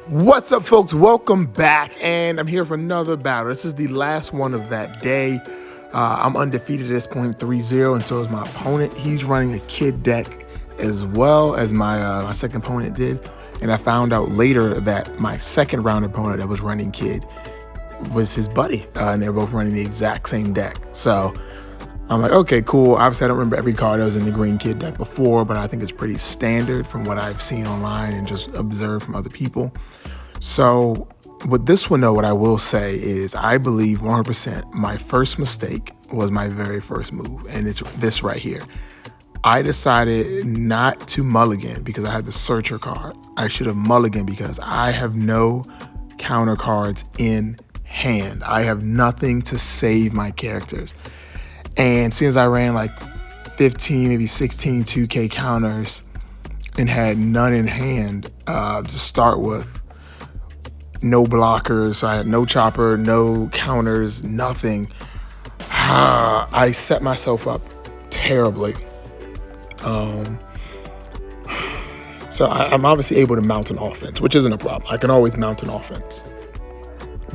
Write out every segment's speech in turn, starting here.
What's up, folks? Welcome back, and I'm here for another battle. This is the last one of that day. I'm undefeated at this point, 3-0, and so is my opponent. He's running a kid deck as well as my second opponent did, and I found out later that my second round opponent that was running kid was his buddy, and they were both running the exact same deck. So I'm like, okay, cool. Obviously, I don't remember every card that was in the green kid deck before, but I think it's pretty standard from what I've seen online and just observed from other people. So with this one, though, what I will say is I believe 100% my first mistake was my very first move, and it's this right here. I decided not to mulligan because I had the searcher card. I should have mulliganed because I have no counter cards in hand. I have nothing to save my characters. And since I ran like 15, maybe 16 2K counters and had none in hand to start with, no blockers, so I had no chopper, no counters, nothing. I set myself up terribly. So I'm obviously able to mount an offense, which isn't a problem. I can always mount an offense.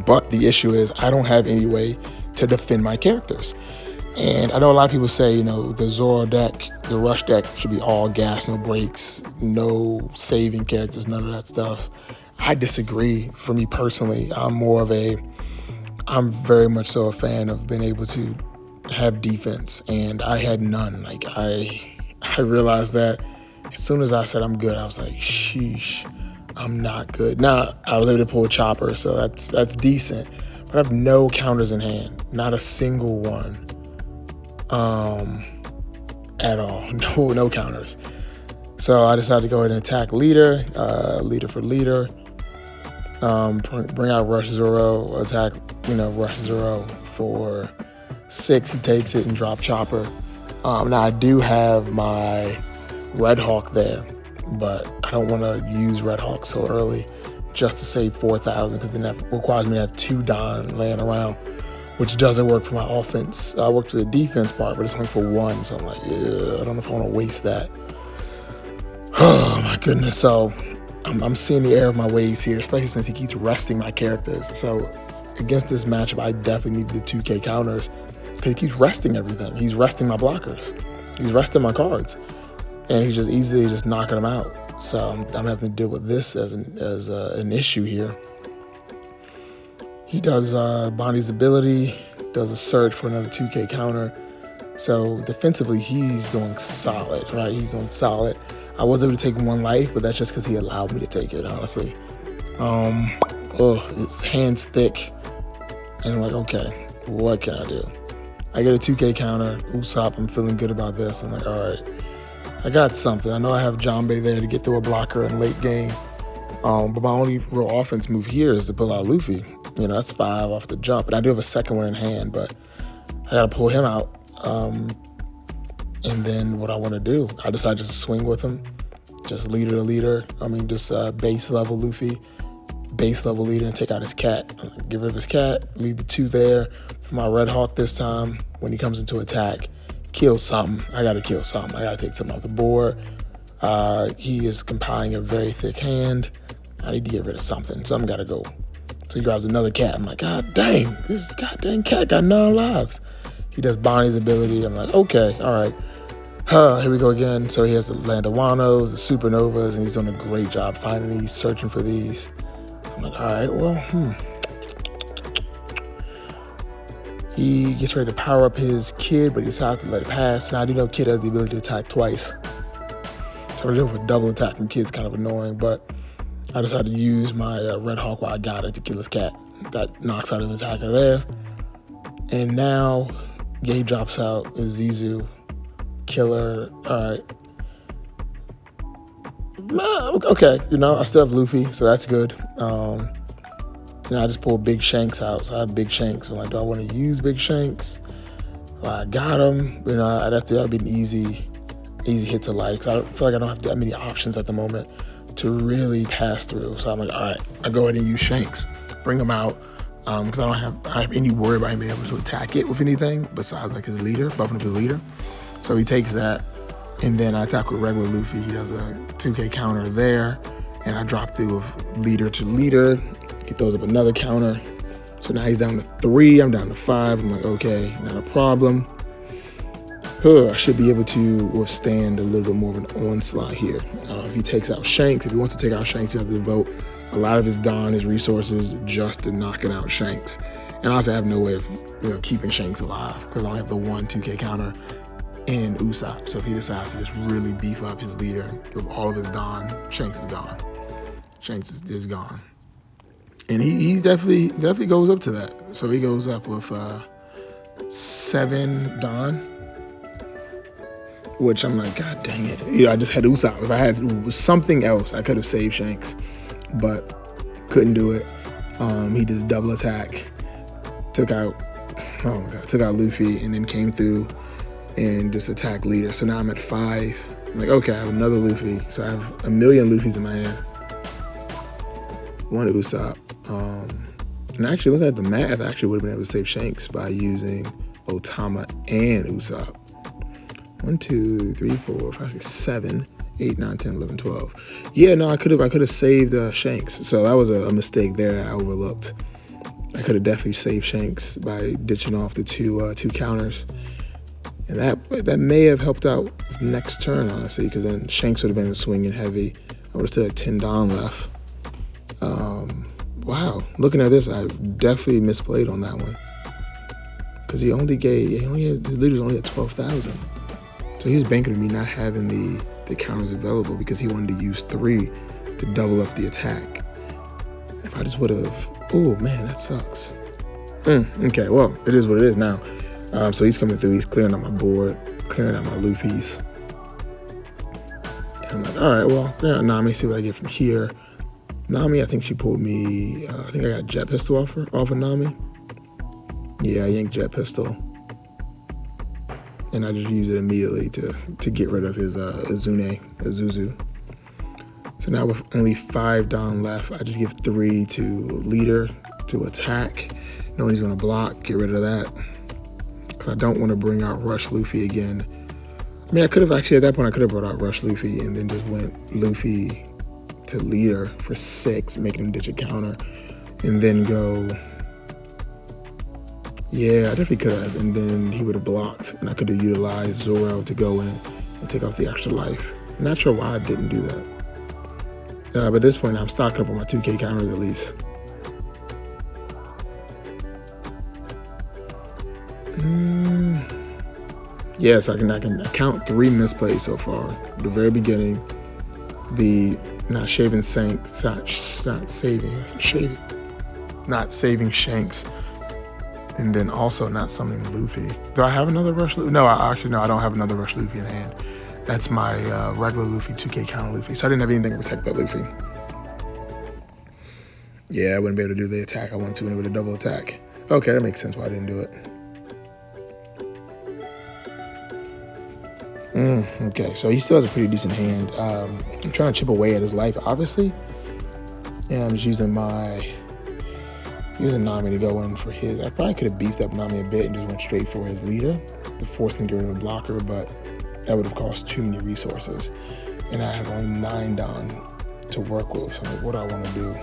But the issue is I don't have any way to defend my characters. And I know a lot of people say, you know, the Zoro deck, the rush deck should be all gas, no brakes, no saving characters, none of that stuff. I disagree. For me personally, I'm very much so a fan of being able to have defense, and I had none. Like I realized that as soon as I said I'm good, I was like, sheesh, I'm not good. Now I was able to pull a chopper, so that's decent. But I have no counters in hand, not a single one, at all. No counters. So I decided to go ahead and attack leader, leader for leader. Bring out Rush Zoro, attack, Rush Zoro for 6. He takes it and drop chopper. Now I do have my Red Hawk there, but I don't want to use Red Hawk so early just to save 4,000 because then that requires me to have 2 Don laying around, which doesn't work for my offense. I work for the defense part, but it's only for 1, so I'm like, yeah, I don't know if I want to waste that. Oh my goodness. So I'm seeing the error of my ways here, especially since he keeps resting my characters. So against this matchup, I definitely need the 2K counters because he keeps resting everything. He's resting my blockers. He's resting my cards. And he's just easily just knocking them out. So I'm having to deal with this as an issue here. He does Bonnie's ability, does a search for another 2K counter. So defensively, he's doing solid, right? He's doing solid. I was able to take 1 life, but that's just because he allowed me to take it, honestly. His hand's thick. And I'm like, okay, what can I do? I get a 2K counter. Usopp, I'm feeling good about this. I'm like, all right, I got something. I know I have Jambe there to get through a blocker in late game. But my only real offense move here is to pull out Luffy. That's 5 off the jump. And I do have a second one in hand, but I got to pull him out. And then what I want to do, I decide just to swing with him. Just leader to leader. Just base level Luffy, base level leader, and take out his cat. Get rid of his cat, leave the 2 there for my Red Hawk this time. When he comes into attack, kill something. I got to kill something. I got to take something off the board. He is compiling a very thick hand. I need to get rid of something. Something got to go. So he grabs another cat. I'm like, God dang, this goddamn cat got 9 lives. He does Bonnie's ability. I'm like, okay, all right. Here we go again. So he has the Landawanos, the Supernovas, and he's doing a great job finding these, searching for these. I'm like, all right, well, He gets ready to power up his kid, but he decides to let it pass. Now, I do know kid has the ability to attack twice. So to do with double attack from kid's kind of annoying, but I decided to use my Red Hawk while I got it to kill his cat. That knocks out his attacker there. And now Gabe drops out Zizu. Killer. All right. Okay, I still have Luffy, so that's good. I just pulled Big Shanks out, so I have Big Shanks. I'm like, do I want to use Big Shanks? Well, I got him. That'd be an easy hit to life, because I feel like I don't have that many options at the moment to really pass through. So I'm like, all right, I go ahead and use Shanks, bring him out, because I don't have any worry about him being able to attack it with anything besides like his leader, buffing up his leader. So he takes that, and then I attack with regular Luffy. He does a 2K counter there, And I drop through of leader to leader. He throws up another counter. So now he's down to 3, I'm down to 5. I'm like, okay, not a problem. I should be able to withstand a little bit more of an onslaught here. If he takes out Shanks, if he wants to take out Shanks, he has to devote a lot of his Dawn, his resources, just to knocking out Shanks. And honestly, I have no way of keeping Shanks alive because I don't have the 1 2K counter in Usopp. So if he decides to just really beef up his leader with all of his Dawn, Shanks is gone. Shanks is gone. And he definitely goes up to that. So he goes up with 7 Dawn, which I'm like, God dang it. I just had Usopp. If I had something else, I could have saved Shanks, but couldn't do it. He did a double attack, took out Luffy, and then came through and just attacked leader. So now I'm at 5. I'm like, okay, I have another Luffy. So I have 1,000,000 Luffys in my hand. 1 Usopp. And actually, looking at the math, I actually would have been able to save Shanks by using Otama and Usopp. 1 2 3 4 5 6 7 8 9 10 11 12. Yeah, no, I could have saved Shanks. So that was a mistake there I overlooked. I could have definitely saved Shanks by ditching off the two counters, and that may have helped out next turn, honestly, because then Shanks would have been swinging heavy. I would have still had 10 Dawn left. Wow, looking at this, I definitely misplayed on that one because his leaders only had 12,000. So he was banking on me not having the counters available because he wanted to use 3 to double up the attack. If I just would have, oh man, that sucks. Okay, well, it is what it is now. So he's coming through, he's clearing out my board, clearing out my Luffys. And I'm like, all right, well, yeah, Nami, see what I get from here. Nami, I think she pulled me, I think I got Jet Pistol off of Nami. Yeah, I yanked Jet Pistol. And I just use it immediately to get rid of his Azuzu. So now with only 5 Dawn left, I just give 3 to leader to attack. Knowing he's gonna block, get rid of that. Cause I don't want to bring out Rush Luffy again. I mean, I could have actually, at that point, I could have brought out Rush Luffy and then just went Luffy to leader for 6, making him ditch a counter, and then go, yeah, I definitely could have, and then he would have blocked, and I could have utilized Zoro to go in and take off the extra life. I'm not sure why I didn't do that. But at this point, I'm stocked up on my 2K counters at least. Yeah, so I can count 3 misplays so far. The very beginning, the not saving Shanks, and then also not summoning Luffy. Do I have another Rush Luffy? No, I don't have another Rush Luffy in hand. That's my regular Luffy, 2K counter Luffy. So I didn't have anything to protect that Luffy. Yeah, I wouldn't be able to do the attack I wanted to when it would a double attack. Okay, that makes sense why I didn't do it. Okay, so he still has a pretty decent hand. I'm trying to chip away at his life, obviously. And I'm just using Nami to go in for his. I probably could have beefed up Nami a bit and just went straight for his leader to force him to get rid of a blocker, but that would have cost too many resources. And I have only 9 Dawn to work with. So I'm like, what do I want to do?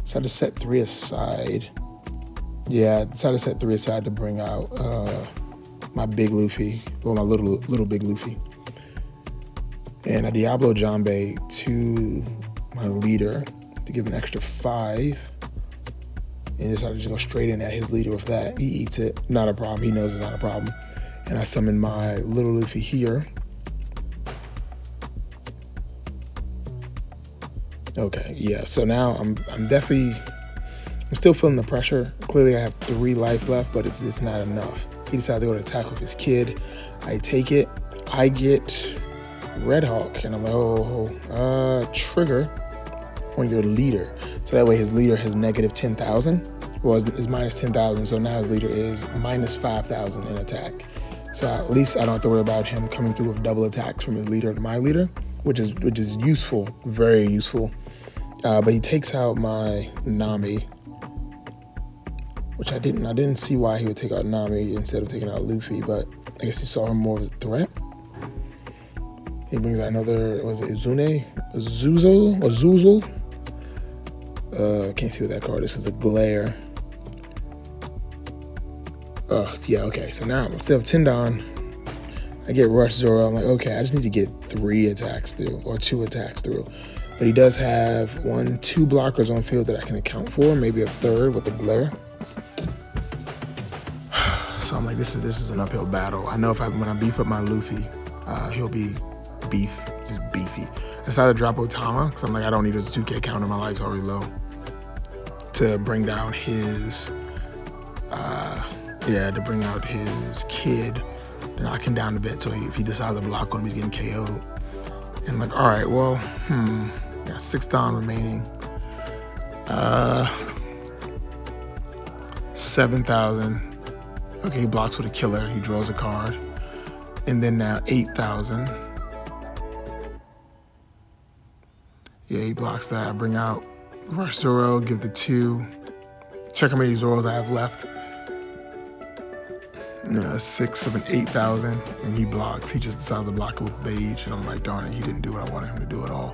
So I had to set 3 aside. Yeah, I decided to set 3 aside to bring out my big Luffy, well, my little big Luffy. And I Diablo Jambe to my leader to give an extra 5. And decided to just go straight in at his leader with that. He eats it, not a problem. He knows it's not a problem. And I summon my little Luffy here. Okay, yeah, so now I'm still feeling the pressure. Clearly I have 3 life left, but it's not enough. He decides to go to attack with his kid. I take it. I get Red Hawk, and I'm like, trigger on your leader. So that way his leader has negative 10,000. Well, is minus 10,000, so now his leader is minus 5,000 in attack. So at least I don't have to worry about him coming through with double attacks from his leader to my leader, which is useful, very useful. But he takes out my Nami, which I didn't see why he would take out Nami instead of taking out Luffy, but I guess he saw him more as a threat. He brings out another, was it Izune? Zuzel? Can't see what that card is because of glare. Yeah, okay. So now instead of Tindon, I get Rush Zoro. I'm like, okay, I just need to get 3 attacks through or 2 attacks through. But he does have 2 blockers on field that I can account for, maybe a 3rd with the glare. So I'm like, this is an uphill battle. I know when I beef up my Luffy, he'll be just beefy. I decided to drop Otama because I'm like, I don't need a 2K counter. My life's already low. To bring down his, to bring out his kid, and knock him down a bit. So if he decides to block on him, he's getting KO'd. And I'm like, all right, well, got 6 down remaining. 7,000. Okay, he blocks with a killer. He draws a card. And then now 8,000. Yeah, he blocks that. I bring out Rush Zoro, give the 2. Check how many Zoros I have left. 6 of an 8,000, and he blocks. He just decides to block it with Beige, and I'm like, darn it, he didn't do what I wanted him to do at all.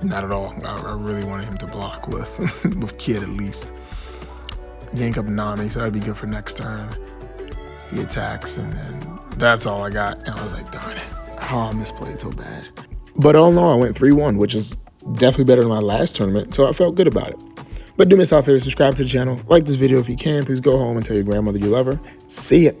Not at all. I really wanted him to block with with Kid at least. Yank up Nami, so that'd be good for next turn. He attacks, and then that's all I got. And I was like, darn it, how I misplayed so bad. But all in all, I went 3-1, which is definitely better than my last tournament, so I felt good about it. But do me a favor, subscribe to the channel, like this video if you can. Please go home and tell your grandmother you love her. See ya.